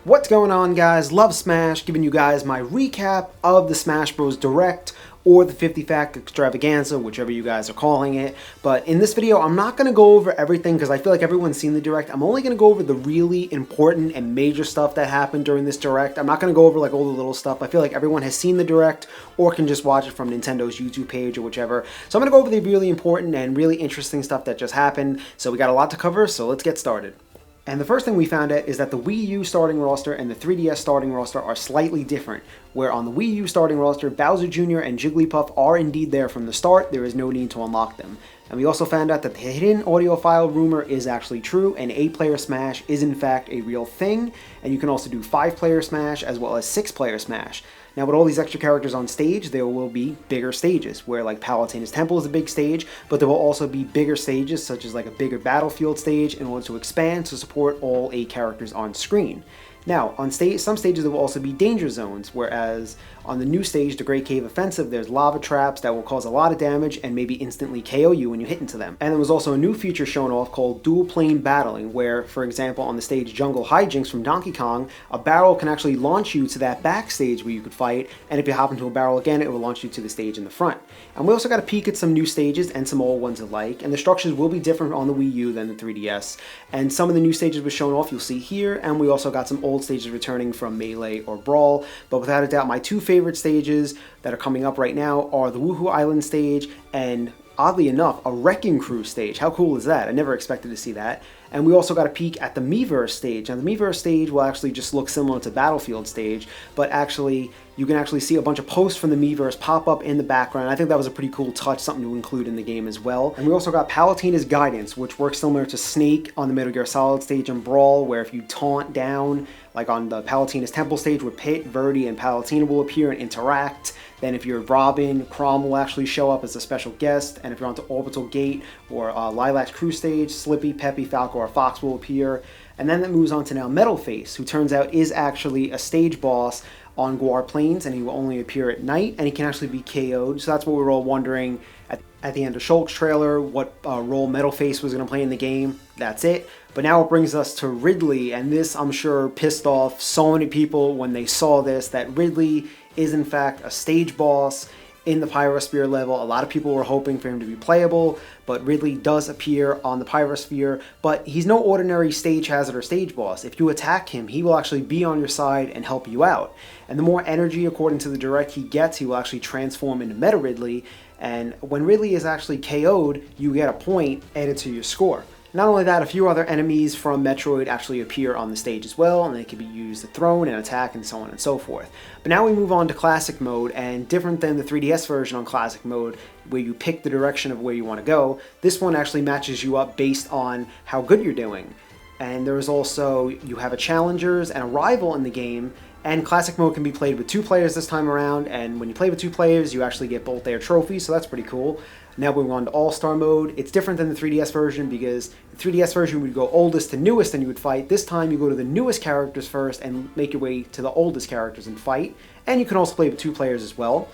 What's going on, guys? Love Smash, giving you guys my recap of the Smash Bros. Direct, or the 50 Fact Extravaganza, whichever you guys are calling it. But in this video, I'm not going to go over everything because I feel like everyone's seen the Direct. I'm only going to go over the really important and major stuff that happened during this Direct. I'm not going to go over like all the little stuff. I feel like everyone has seen the Direct or can just watch it from Nintendo's YouTube page or whichever. So I'm going to go over the really important and really interesting stuff that just happened. So we got a lot to cover, so let's get started. And the first thing we found out is that the Wii U starting roster and the 3DS starting roster are slightly different, where on the Wii U starting roster, Bowser Jr. and Jigglypuff are indeed there from the start. There is no need to unlock them. And we also found out that the hidden audiophile rumor is actually true, and 8-player Smash is in fact a real thing, and you can also do 5-player Smash as well as 6-player Smash. Now, with all these extra characters on stage, there will be bigger stages, where like Palutena's Temple is a big stage, but there will also be bigger stages, such as like a bigger battlefield stage, in order to expand to support all 8 characters on screen. Now, on some stages there will also be danger zones, whereas on the new stage, the Great Cave Offensive, there's lava traps that will cause a lot of damage and maybe instantly KO you when you hit into them. And there was also a new feature shown off called dual plane battling, where, for example, on the stage Jungle Hijinks from Donkey Kong, a barrel can actually launch you to that backstage where you could fight, and if you hop into a barrel again, it will launch you to the stage in the front. And we also got a peek at some new stages and some old ones alike, and the structures will be different on the Wii U than the 3DS. And some of the new stages were shown off, you'll see here, and we also got some old stages returning from Melee or Brawl. But without a doubt, my two favorite stages that are coming up right now are the Woohoo Island stage and, oddly enough, a Wrecking Crew stage. How cool is that? I never expected to see that. And we also got a peek at the Miiverse stage. Now, the Miiverse stage will actually just look similar to Battlefield stage, but actually, you can actually see a bunch of posts from the Miiverse pop up in the background. I think that was a pretty cool touch, something to include in the game as well. And we also got Palutena's Guidance, which works similar to Snake on the Metal Gear Solid stage in Brawl, where if you taunt down, like on the Palutena's Temple stage, where Pit, Verdi, and Palutena will appear and interact. Then if you're Robin, Chrom will actually show up as a special guest. And if you're onto Orbital Gate or Lilac's Crew stage, Slippy, Peppy, Falco, or Fox will appear. And then that moves on to now Metal Face, who turns out is actually a stage boss on Guar Plains, and he will only appear at night, and he can actually be KO'd. So that's what we were all wondering at the end of Shulk's trailer, what role Metal Face was going to play in the game. That's it. But now it brings us to Ridley, and this, I'm sure, pissed off so many people when they saw this, that Ridley is in fact a stage boss in the Pyrosphere level. A lot of people were hoping for him to be playable, but Ridley does appear on the Pyrosphere, but he's no ordinary stage hazard or stage boss. If you attack him, he will actually be on your side and help you out. And the more energy, according to the Direct, he gets, he will actually transform into Meta Ridley, and when Ridley is actually KO'd, you get a point added to your score. Not only that, a few other enemies from Metroid actually appear on the stage as well, and they can be used to thrown and attack and so on and so forth. But now we move on to Classic Mode, and different than the 3DS version on Classic Mode, where you pick the direction of where you want to go, this one actually matches you up based on how good you're doing. And there is also, you have a Challengers and a Rival in the game, and Classic Mode can be played with 2 players this time around, and when you play with 2 players, you actually get both their trophies, so that's pretty cool. Now moving on to All-Star Mode. It's different than the 3DS version because the 3DS version would go oldest to newest and you would fight. This time you go to the newest characters first and make your way to the oldest characters and fight. And you can also play with 2 players as well.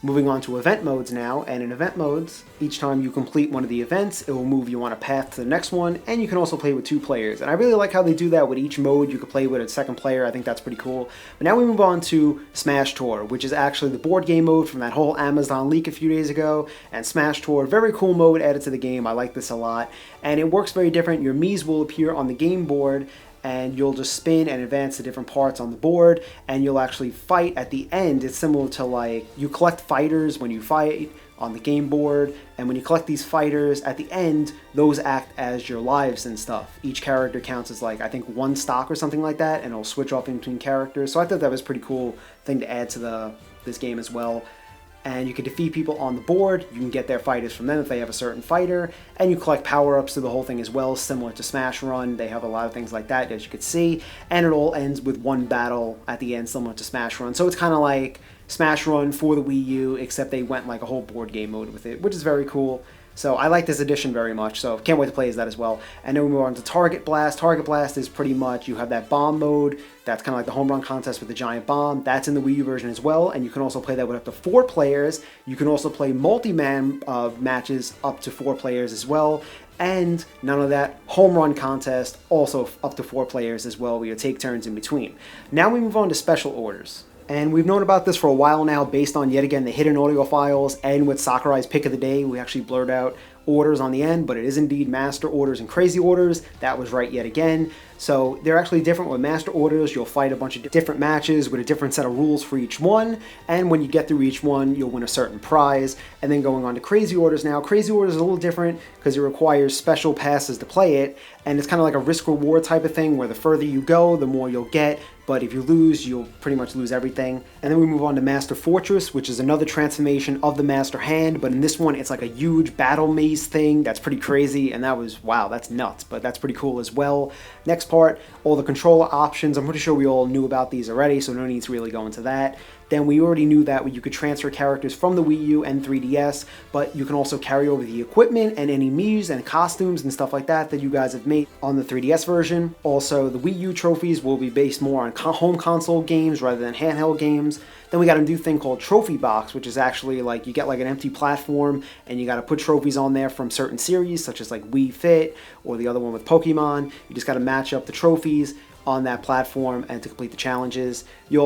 Moving on to event modes now, and in event modes, each time you complete one of the events, it will move you on a path to the next one, and you can also play with 2 players. And I really like how they do that with each mode. You can play with a second player. I think that's pretty cool. But now we move on to Smash Tour, which is actually the board game mode from that whole Amazon leak a few days ago. And Smash Tour, very cool mode added to the game. I like this a lot. And it works very different. Your Miis will appear on the game board, and you'll just spin and advance to different parts on the board, and you'll actually fight at the end. It's similar to, like, you collect fighters when you fight on the game board, and when you collect these fighters at the end, those act as your lives and stuff. Each character counts as, like, I think 1 stock or something like that, and it'll switch off in between characters. So I thought that was a pretty cool thing to add to this game as well. And you can defeat people on the board, you can get their fighters from them if they have a certain fighter, and you collect power-ups through the whole thing as well, similar to Smash Run. They have a lot of things like that, as you could see, and it all ends with 1 battle at the end, similar to Smash Run. So it's kind of like Smash Run for the Wii U, except they went like a whole board game mode with it, which is very cool. So I like this addition very much, so can't wait to play as that as well. And then we move on to Target Blast. Target Blast is pretty much, you have that bomb mode, that's kind of like the home run contest with the giant bomb. That's in the Wii U version as well, and you can also play that with up to 4 players. You can also play multi-man matches up to 4 players as well. And none of that, home run contest, also up to 4 players as well, where you take turns in between. Now we move on to special orders. And we've known about this for a while now based on, yet again, the hidden audio files, and with Sakurai's pick of the day, we actually blurred out orders on the end, but it is indeed master orders and crazy orders. That was right yet again. So they're actually different. With master orders, you'll fight a bunch of different matches with a different set of rules for each one, and when you get through each one, you'll win a certain prize. And then going on to crazy orders now. Crazy orders is a little different because it requires special passes to play it, and it's kind of like a risk reward type of thing where the further you go, the more you'll get. But if you lose, you'll pretty much lose everything. And then we move on to Master Fortress, which is another transformation of the Master Hand, but in this one, it's like a huge battle maze thing that's pretty crazy, and that was, wow, that's nuts, but that's pretty cool as well. Next part, all the controller options. I'm pretty sure we all knew about these already, so no need to really go into that. Then we already knew that you could transfer characters from the Wii U and 3DS, but you can also carry over the equipment and any Miis and costumes and stuff like that that you guys have made on the 3DS version. Also, the Wii U trophies will be based more on home console games rather than handheld games. Then we got a new thing called Trophy Box, which is actually like you get like an empty platform and you got to put trophies on there from certain series, such as like Wii Fit or the other one with Pokemon. You just got to match up the trophies on that platform and to complete the challenges. We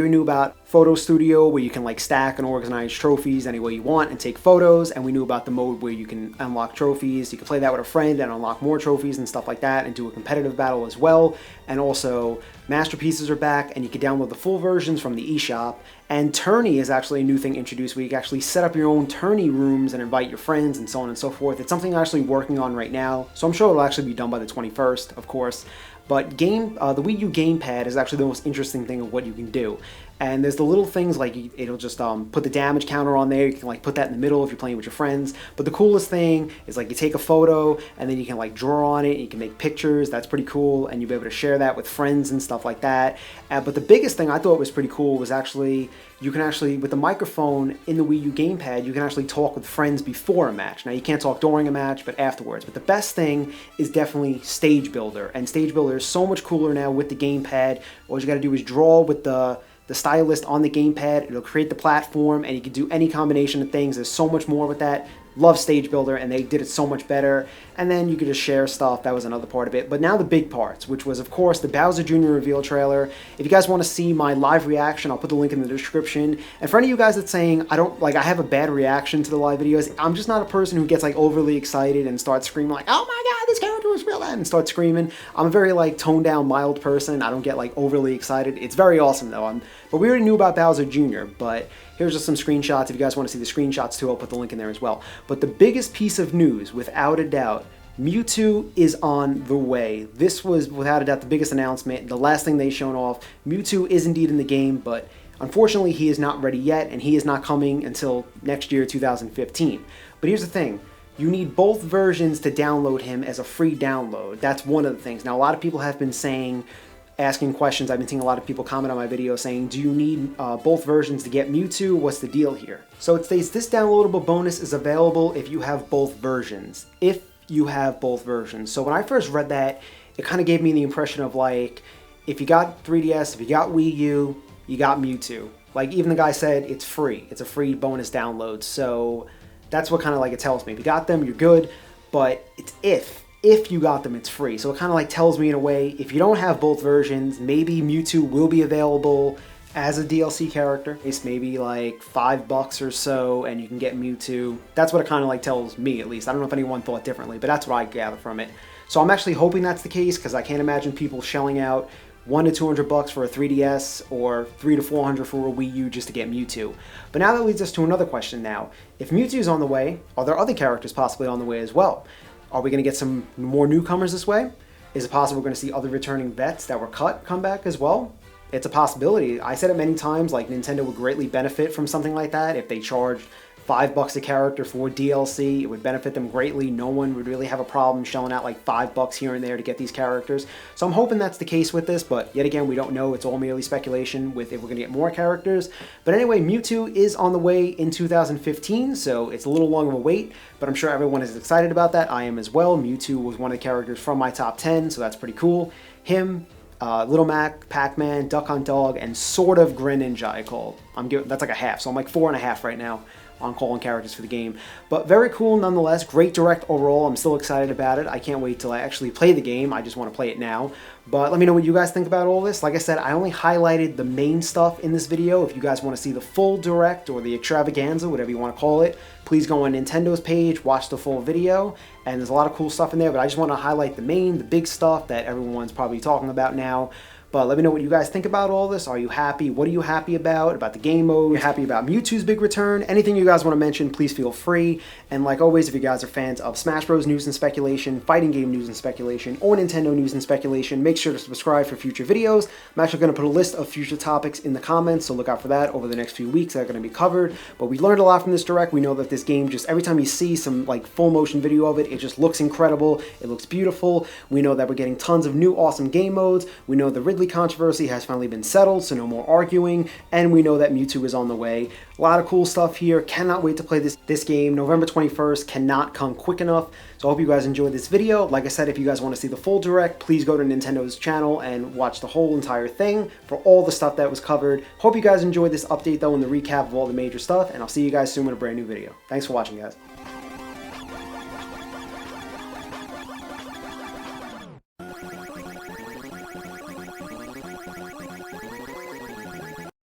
knew about Photo Studio, where you can like stack and organize trophies any way you want and take photos, and we knew about the mode where you can unlock trophies. You can play that with a friend and unlock more trophies and stuff like that, and do a competitive battle as well. And also masterpieces are back, and you can download the full versions from the eShop. And tourney is actually a new thing introduced where you can actually set up your own tourney rooms and invite your friends and so on and so forth. It's something I'm actually working on right now, so I'm sure it'll actually be done by the 21st, of course. But the Wii U gamepad is actually the most interesting thing of what you can do. And there's the little things like it'll just put the damage counter on there. You can like put that in the middle if you're playing with your friends. But the coolest thing is like you take a photo and then you can like draw on it. And you can make pictures. That's pretty cool, and you'll be able to share that with friends and stuff like that. But the biggest thing I thought was pretty cool was actually you can actually, with the microphone in the Wii U gamepad, you can actually talk with friends before a match. Now you can't talk during a match, but afterwards. But the best thing is definitely Stage Builder, and Stage Builder is so much cooler now with the gamepad. All you got to do is draw with the stylist on the gamepad. It'll create the platform, and you can do any combination of things. There's so much more with that. Love Stage Builder, and they did it so much better. And then you could just share stuff. That was another part of it. But now the big parts, which was, of course, the Bowser Jr. reveal trailer. If you guys want to see my live reaction, I'll put the link in the description. And for any of you guys that's saying, I have a bad reaction to the live videos, I'm just not a person who gets like overly excited and starts screaming like, oh my god, this character was real, and start screaming. I'm a very like toned down, mild person. I don't get like overly excited. It's very awesome though. But we already knew about Bowser Jr., but here's just some screenshots. If you guys want to see the screenshots too, I'll put the link in there as well. But the biggest piece of news, without a doubt, Mewtwo is on the way. This was, without a doubt, the biggest announcement. The last thing they shown off. Mewtwo is indeed in the game, but unfortunately he is not ready yet, and he is not coming until next year, 2015. But here's the thing. You need both versions to download him as a free download. That's one of the things. Now, a lot of people have been saying, asking questions. I've been seeing a lot of people comment on my video saying, do you need both versions to get Mewtwo? What's the deal here? So it states this downloadable bonus is available if you have both versions. If you have both versions. So when I first read that, it kind of gave me the impression of like, if you got 3DS, if you got Wii U, you got Mewtwo. Like even the guy said it's free. It's a free bonus download. So that's what kind of like it tells me. If you got them, you're good. But it's if you got them, it's free. So it kind of like tells me in a way, if you don't have both versions, maybe Mewtwo will be available as a DLC character. It's maybe like $5 or so, and you can get Mewtwo. That's what it kind of like tells me, at least. I don't know if anyone thought differently, but that's what I gather from it. So I'm actually hoping that's the case, because I can't imagine people shelling out $100 to $200 for a 3DS or $300 to $400 for a Wii U just to get Mewtwo. But now that leads us to another question now. If Mewtwo's on the way, are there other characters possibly on the way as well? Are we going to get some more newcomers this way? Is it possible we're going to see other returning vets that were cut come back as well? It's a possibility. I said it many times, like Nintendo would greatly benefit from something like that. If they charged $5 a character for DLC, it would benefit them greatly. No one would really have a problem shelling out like $5 here and there to get these characters. So I'm hoping that's the case with this, but yet again, we don't know. It's all merely speculation with if we're going to get more characters. But anyway, Mewtwo is on the way in 2015, so it's a little long of a wait, but I'm sure everyone is excited about that. I am as well. Mewtwo was one of the characters from my top 10, so that's pretty cool. Him, Little Mac, Pac-Man, Duck Hunt Dog, and sort of Greninja I called. That's like a half, so I'm like 4.5 right now on calling characters for the game. But very cool nonetheless. Great direct overall. I'm still excited about it. I can't wait till I actually play the game. I just want to play it now. But let me know what you guys think about all this. Like I said, I only highlighted the main stuff in this video. If you guys want to see the full direct or the extravaganza, whatever you want to call it, please go on Nintendo's page, watch the full video, and there's a lot of cool stuff in there, but I just want to highlight the big stuff that everyone's probably talking about now. But let me know what you guys think about all this. Are you happy? What are you happy about the game mode? Are you happy about Mewtwo's big return? Anything you guys want to mention, please feel free. And like always, if you guys are fans of Smash Bros. News and speculation, fighting game news and speculation, or Nintendo news and speculation, make sure to subscribe for future videos. I'm actually going to put a list of future topics in the comments, so look out for that over the next few weeks that are going to be covered. But we learned a lot from this direct. We know that this game, just every time you see some like full motion video of it, it just looks incredible. It looks beautiful. We know that we're getting tons of new awesome game modes. We know the Ridley controversy has finally been settled, so no more arguing, and we know that Mewtwo is on the way. A lot of cool stuff here. Cannot wait to play this game. November 21st cannot come quick enough. So I hope you guys enjoyed this video. Like I said, if you guys want to see the full direct, please go to Nintendo's channel and watch the whole entire thing for all the stuff that was covered. Hope you guys enjoyed this update though and the recap of all the major stuff, and I'll see you guys soon with a brand new video. Thanks for watching, guys.